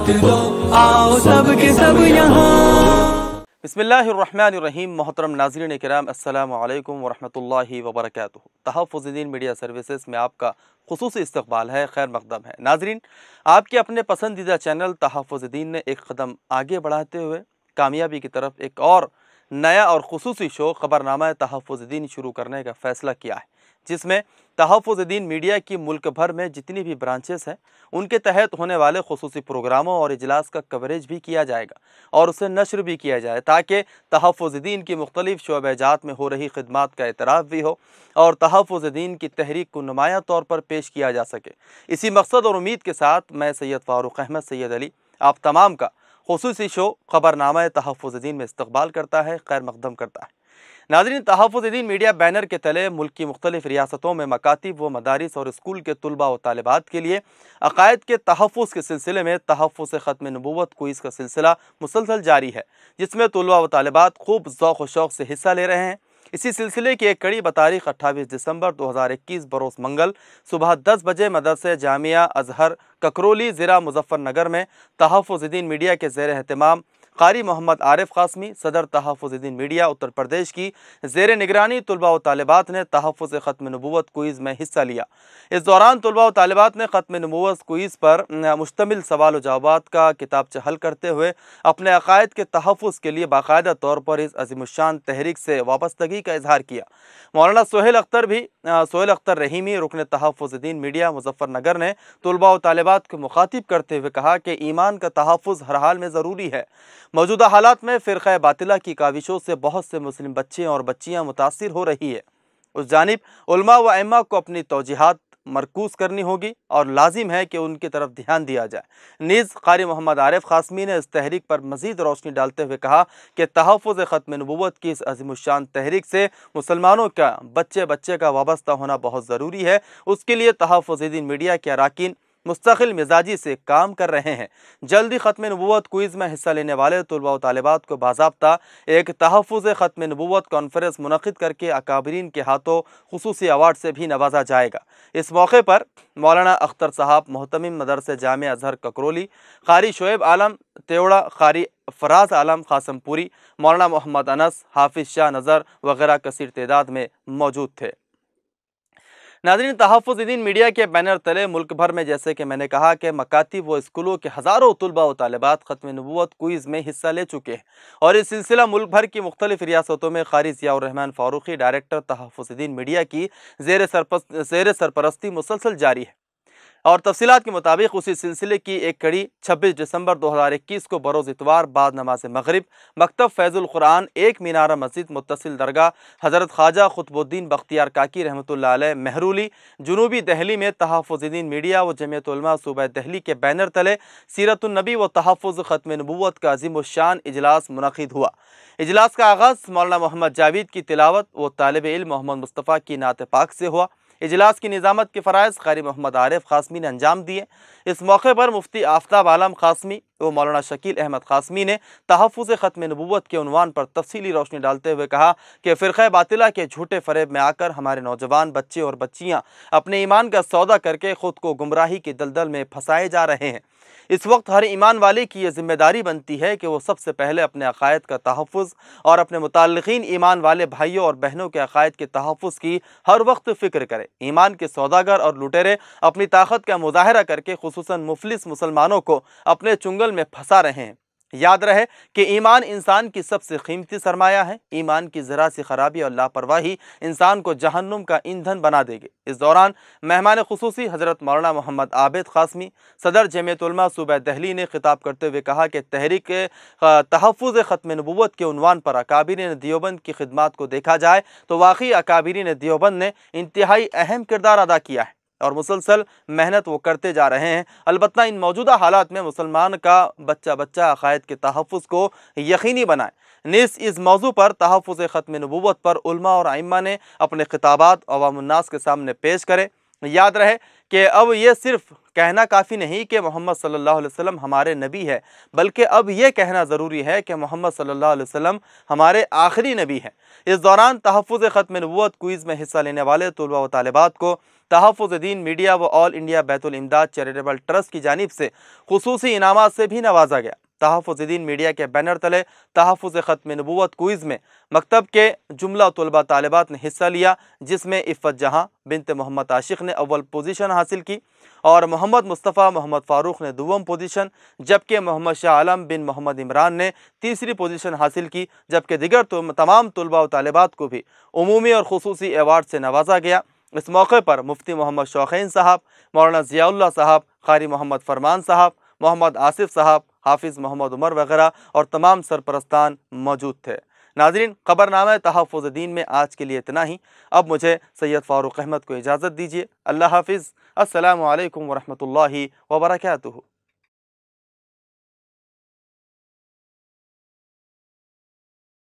साथ दो, आओ सब के सब यहाँ। बिस्मिल्लाहिर्रहमानिर्रहीम। मोहतरम नाज़रीन किराम, अस्सलामु अलैकुम वरहमतुल्लाहि वबरकातुहू। तहफ़्फ़ुज़-ए-दीन मीडिया सर्विसेज में आपका ख़ुसूसी इस्तक़बाल है, खैर मक़दम है। नाज़रीन, आपके अपने पसंदीदा चैनल तहफ़्फ़ुज़-ए-दीन ने एक कदम आगे बढ़ाते हुए कामयाबी की तरफ एक और नया और ख़ुसूसी शो ख़बरनामा तहफ़्फ़ुज़-ए-दीन शुरू करने का फ़ैसला किया है, जिसमें तहफ़्फ़ुज़-ए-दीन मीडिया की मुल्क भर में जितनी भी ब्रांचेस हैं उनके तहत होने वाले ख़ुसूसी प्रोग्रामों और इजलास का कवरेज भी किया जाएगा और उसे नशर भी किया जाए, ताकि तहफ़्फ़ुज़-ए-दीन की मुख्तलिफ़ शोबे-जात में हो रही खिदमात का एतराफ़ भी हो और तहफ़्फ़ुज़-ए-दीन की तहरीक को नुमायाँ तौर पर पेश किया जा सके। इसी मकसद और उम्मीद के साथ मैं सैयद फ़ारूक अहमद सैयद अली आप तमाम का ख़ुसूसी शो ख़बरनामा तहफ़्फ़ुज़-ए-दीन में इस्तक़बाल करता है, खैर मक़दम करता है। नाज़रीन, तहफ़्फ़ुज़-ए-दीन मीडिया बैनर के तले मुल्क की मुख्तलिफ़ रियासतों में मकातिब व मदारिस और स्कूल के तुलबा व तालिबात के लिए अक़ायद के तहफ़्फ़ुज़ के सिलसिले में तहफ़्फ़ुज़ ख़त्म नबूवत क्विज़ का सिलसिला मुसलसल जारी है, जिसमें तुलबा व तालिबात खूब ज़ौक़ व शौक़ से हिस्सा ले रहे हैं। इसी सिलसिले की एक कड़ी बतारीख़ 28 दिसंबर 2021 बरोज़ मंगल सुबह 10 बजे मदरसे जामिया अज़हर ककरोली ज़िला मुज़फ़्फ़रनगर में तहफ़्फ़ुज़-ए-दीन मीडिया के ज़ेर एहतमाम क़ारी मोहम्मद आरिफ क़ासमी सदर तहफ़्फ़ुज़-ए-दीन मीडिया उत्तर प्रदेश की ज़ेर निगरानी तुलबा व तालिबात ने तहफ़्फ़ुज़ ख़त्म नबूवत क्विज़ में हिस्सा लिया। इस दौरान तुलबा व तालिबात ने ख़त्म नबूवत क्विज़ पर मुश्तमिल सवाल व जवाबात का किताबचा हल करते हुए अपने अक़ायद के तहफ़्फ़ुज़ के लिए बाकायदा तौर पर इस अज़ीमुश्शान तहरीक से वाबस्तगी का इज़हार किया। मौलाना सोहेल अख्तर रहीमी रुकन तहफ़्फ़ुज़-ए-दीन मीडिया मुज़फ़्फ़रनगर ने तुलबा व तालिबात को मुखातिब करते हुए कहा कि ईमान का तहफ़्फ़ुज़ हर हाल में ज़रूरी है। मौजूदा हालात में फ़िरक़ा बातिला की काविशों से बहुत से मुस्लिम बच्चे और बच्चियाँ मुतासिर हो रही है। उस जानिब उलमा व अइम्मा को अपनी तौजीहात मरकूज़ करनी होगी और लाजिम है कि उनकी तरफ ध्यान दिया जाए। नीज़ क़ारी मोहम्मद आरिफ क़ासमी ने इस तहरीक पर मज़ीद रोशनी डालते हुए कहा कि तहफ़्फ़ुज़ ख़त्म नबूवत की इस अज़ीमुश्शान तहरीक से मुसलमानों का बच्चे बच्चे का वाबस्ता होना बहुत ज़रूरी है। उसके लिए तहफ़्फ़ुज़-ए-दीन मीडिया के अराकीन मुस्तक़िल मिजाजी से काम कर रहे हैं। जल्दी ख़त्म नबूवत क्विज़ में हिस्सा लेने वाले तुलबा व तालिबात को बाज़ाब्ता एक तहफ़्फ़ुज़ ख़त्म नबूवत कॉन्फ्रेंस मुनक़िद करके अकाबरीन के हाथों ख़ुसूसी अवार्ड से भी नवाजा जाएगा। इस मौके पर मौलाना अख्तर साहब मोहतमिम मदरसे जामिया अज़हर ककरोली, क़ारी शोएब आलम तेवड़ा, क़ारी फ़राज़ आलम क़ासमपुरी, मौलाना मोहम्मद अनस, हाफिज़ शाह नज़र वगैरह कसीर तादाद में मौजूद थे। नाज़रीन, तहफ़्फ़ुज़-ए-दीन मीडिया के बैनर तले मुल्क भर में जैसे कि मैंने कहा कि मकातिब व स्कूलों के हज़ारों तुलबा व तालिबात ख़त्म नबूवत क्विज़ में हिस्सा ले चुके हैं और इस सिलसिला मुल्क भर की मुख्तलिफ़ रियासतों में क़ारी ज़िया-उर-रहमान फ़ारूक़ी डायरेक्टर तहफ़्फ़ुज़-ए-दीन मीडिया की ज़ेर सरपरस्ती मुसलसल जारी है और तफ़सीलात के मुताबिक उसी सिलसिले की एक कड़ी 26 दिसंबर 2021 को बरोज़ इतवार बाद नमाज़ मग़रिब मकतब फ़ैज़ुल क़ुरआन एक मीनारा मस्जिद मुत्तसिल दरगाह हज़रत ख्वाजा क़ुतबुद्दीन बख्तियार काकी रहमतुल्लाह अलैह महरूली जनूबी दहली में तहफ़्फ़ुज़-ए-दीन मीडिया व जमीयत उलमा सूबा दहली के बैनर तले सीरतुन नबी व तहफ़्फ़ुज़ ख़त्म नबूवत का अज़ीमुश्शान इजलास मुनक़िद हुआ। इजलास का आगाज़ मौलाना मोहम्मद जावेद की तिलावत व तालिब इल्म मोहम्मद मुस्तफ़ा की नात पाक से हुआ। इजलास की निज़ामत के फ़राइज़ क़ारी मोहम्मद आरिफ क़ासमी ने अंजाम दिए। इस मौके पर मुफ्ती आफ्ताब आलम क़ासमी व मौलाना शकील अहमद क़ासमी ने तहफ़्फ़ुज़ ख़त्म नबूवत के उन्वान पर तफसीली रोशनी डालते हुए कहा कि फ़िरक़ा बातिला के झूठे फ़रेब में आकर हमारे नौजवान बच्चे और बच्चियाँ अपने ईमान का सौदा करके ख़ुद को गुमराही की दलदल में फंसाए जा रहे हैं। इस वक्त हर ईमान वाले की यह ज़िम्मेदारी बनती है कि वो सबसे पहले अपने अक़ायद का तहफ़्फ़ुज़ और अपने मुताल्लिक़ीन ईमान वाले भाइयों और बहनों के अक़ायद के तहफ़्फ़ुज़ की हर वक्त फ़िक्र करें। ईमान के सौदागर और लुटेरे अपनी ताकत का मुज़ाहरा करके ख़ुसूसन मुफ़लिस मुसलमानों को अपने चुंगल में फंसा रहे हैं। याद रहे कि ईमान इंसान की सबसे कीमती सरमाया है। ईमान की ज़रा सी ख़राबी और लापरवाही इंसान को जहन्नुम का ईंधन बना देगी। इस दौरान मेहमान ख़ुसूसी हज़रत मौलाना मोहम्मद आबिद क़ासमी सदर जमीयत उलमा सूबा दहली ने खिताब करते हुए कहा कि तहरीक तहफ़्फ़ुज़ ख़त्म नबूवत के उन्वान पर अकाबिरीन देवबंद की खिदमात को देखा जाए तो वाक़ई अकाबिरीन देवबंद ने इंतहाई अहम किरदार अदा किया है और मुसलसल मेहनत वो करते जा रहे हैं। अलबत्ता इन मौजूदा हालात में मुसलमान का बच्चा बच्चा अक़ायद के तहफ़्फ़ुज़ को यकीनी बनाए। नीज़ इस मौजू पर तहफ़्फ़ुज़ ख़त्म नबूवत पर उलमा और अइम्मा ने अपने खिताबात अवामुन्नास के सामने पेश करें। याद रहे कि अब ये सिर्फ कहना काफ़ी नहीं कि मोहम्मद सल्लल्लाहु अलैहि वसल्लम हमारे नबी है, बल्कि अब ये कहना ज़रूरी है कि मोहम्मद सल्लल्लाहु अलैहि वसल्लम हमारे आखिरी नबी हैं। इस दौरान तहफ़्फ़ुज़ ख़त्म नबूवत क्विज़ में हिस्सा लेने वाले तलबा व तालिबात को तहफ़्फ़ुज़ दीन मीडिया व ऑल इंडिया बैतुल इमदाद चैरिटेबल ट्रस्ट की जानिब से खुसूसी इनामात से भी नवाजा गया। तहफ़्फ़ुज़ दीन मीडिया के बैनर तले तहफ़्फ़ुज़ ख़त्म नबूवत क्विज़ में मकतब के जुमला तलबा तालिबात ने हिस्सा लिया, जिसमें इफ़्फ़त जहाँ बिनत मोहम्मद आशिक़ ने अव्वल पोजीशन हासिल की और मोहम्मद मुस्तफ़ा मोहम्मद फ़ारूक ने दुवम पोजीशन, जबकि मोहम्मद शाह आलम बिन मोहम्मद इमरान ने तीसरी पोजीशन हासिल की। जबकि दिगर तमाम तलबा व तालिबात को भी उमूमी और खुसूसी एवार्ड से नवाजा गया। इस मौके पर मुफ्ती मोहम्मद शौक़ीन साहब, मौलाना ज़ियाउल्लाह साहब, क़ारी मोहम्मद फरमान साहब, मोहम्मद आसिफ साहब, हाफिज़ मोहम्मद उमर वगैरह और तमाम सरपरस्तान मौजूद थे। नाज़रीन, ख़बरनामा तहफ़्फ़ुज़ दीन में आज के लिए इतना ही। अब मुझे सैयद फ़ारूक अहमद को इजाज़त दीजिए। अल्लाह हाफ़िज़। अस्सलामु अलैकुम व रहमतुल्लाहि व बरकातुहू।